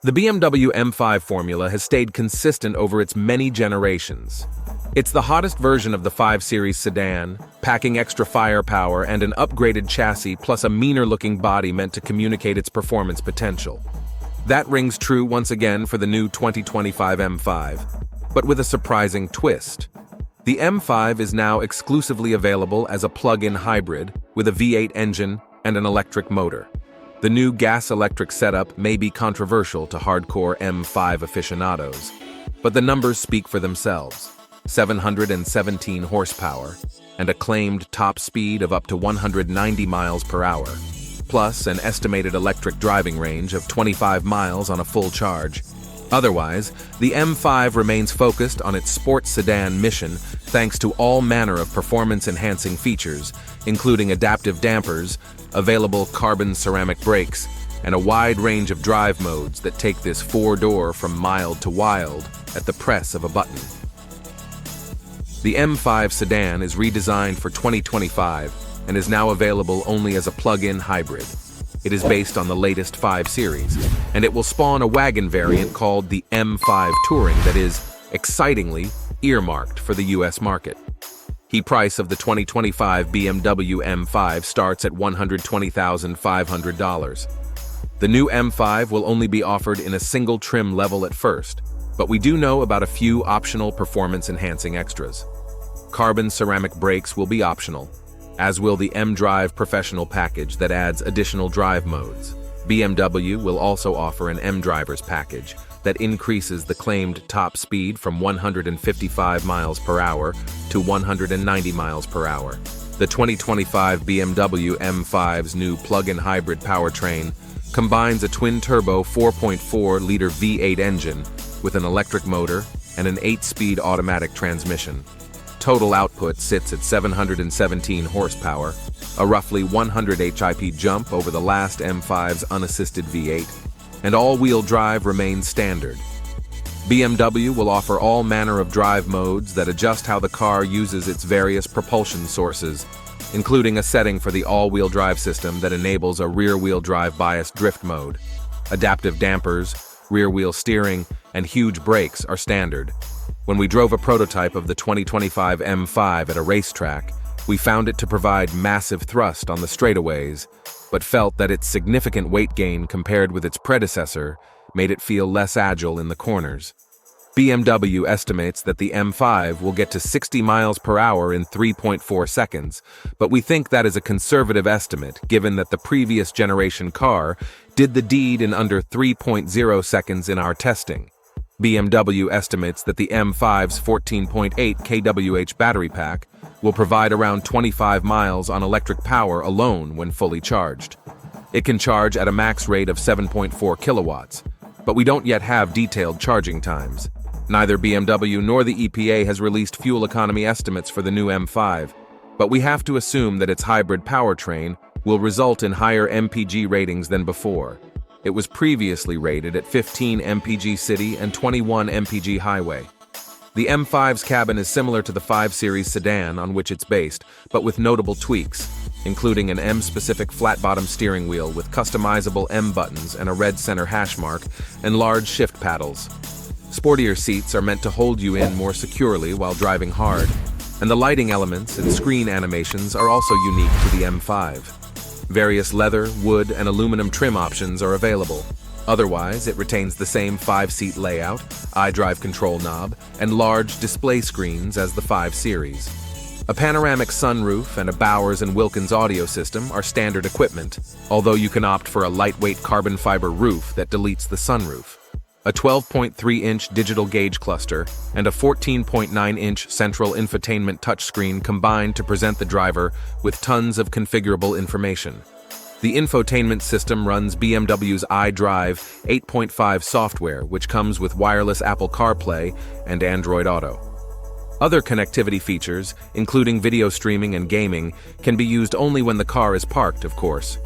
The BMW M5 formula has stayed consistent over its many generations. It's the hottest version of the 5 Series sedan, packing extra firepower and an upgraded chassis plus a meaner-looking body meant to communicate its performance potential. That rings true once again for the new 2025 M5, but with a surprising twist. The M5 is now exclusively available as a plug-in hybrid with a V8 engine and an electric motor. The new gas-electric setup may be controversial to hardcore M5 aficionados, but the numbers speak for themselves. 717 horsepower and a claimed top speed of up to 190 miles per hour, plus an estimated electric driving range of 25 miles on a full charge. Otherwise, the M5 remains focused on its sports sedan mission thanks to all manner of performance-enhancing features, including adaptive dampers, available carbon ceramic brakes, and a wide range of drive modes that take this four-door from mild to wild at the press of a button. The M5 sedan is redesigned for 2025 and is now available only as a plug-in hybrid. It is based on the latest 5 Series, and it will spawn a wagon variant called the M5 Touring that is, excitingly, earmarked for the US market. The price of the 2025 BMW M5 starts at $120,500. The new M5 will only be offered in a single trim level at first, but we do know about a few optional performance-enhancing extras. Carbon ceramic brakes will be optional, as will the M-Drive Professional package that adds additional drive modes. BMW will also offer an M-Drivers package that increases the claimed top speed from 155 miles per hour to 190 miles per hour. The 2025 BMW M5's new plug-in hybrid powertrain combines a twin-turbo 4.4-liter V8 engine with an electric motor and an 8-speed automatic transmission. Total output sits at 717 horsepower, a roughly 100 HIP jump over the last M5's unassisted V8, and all-wheel drive remains standard. BMW will offer all manner of drive modes that adjust how the car uses its various propulsion sources, including a setting for the all-wheel drive system that enables a rear-wheel drive bias drift mode. Adaptive dampers, rear-wheel steering, and huge brakes are standard. When we drove a prototype of the 2025 M5 at a racetrack, we found it to provide massive thrust on the straightaways, but felt that its significant weight gain compared with its predecessor made it feel less agile in the corners. BMW estimates that the M5 will get to 60 miles per hour in 3.4 seconds, but we think that is a conservative estimate given that the previous generation car did the deed in under 3.0 seconds in our testing. BMW estimates that the M5's 14.8 kWh battery pack will provide around 25 miles on electric power alone when fully charged. It can charge at a max rate of 7.4 kilowatts, but we don't yet have detailed charging times. Neither BMW nor the EPA has released fuel economy estimates for the new M5, but we have to assume that its hybrid powertrain will result in higher MPG ratings than before. It was previously rated at 15 mpg city and 21 mpg highway. The M5's cabin is similar to the 5 Series sedan on which it's based, but with notable tweaks, including an M-specific flat-bottom steering wheel with customizable M buttons and a red center hash mark, and large shift paddles. Sportier seats are meant to hold you in more securely while driving hard, and the lighting elements and screen animations are also unique to the M5. Various leather, wood, and aluminum trim options are available. Otherwise, it retains the same 5-seat layout, iDrive control knob, and large display screens as the 5 Series. A panoramic sunroof and a Bowers & Wilkins audio system are standard equipment, although you can opt for a lightweight carbon fiber roof that deletes the sunroof. A 12.3-inch digital gauge cluster and a 14.9-inch central infotainment touchscreen combine to present the driver with tons of configurable information. The infotainment system runs BMW's iDrive 8.5 software, which comes with wireless Apple CarPlay and Android Auto. Other connectivity features, including video streaming and gaming, can be used only when the car is parked, of course.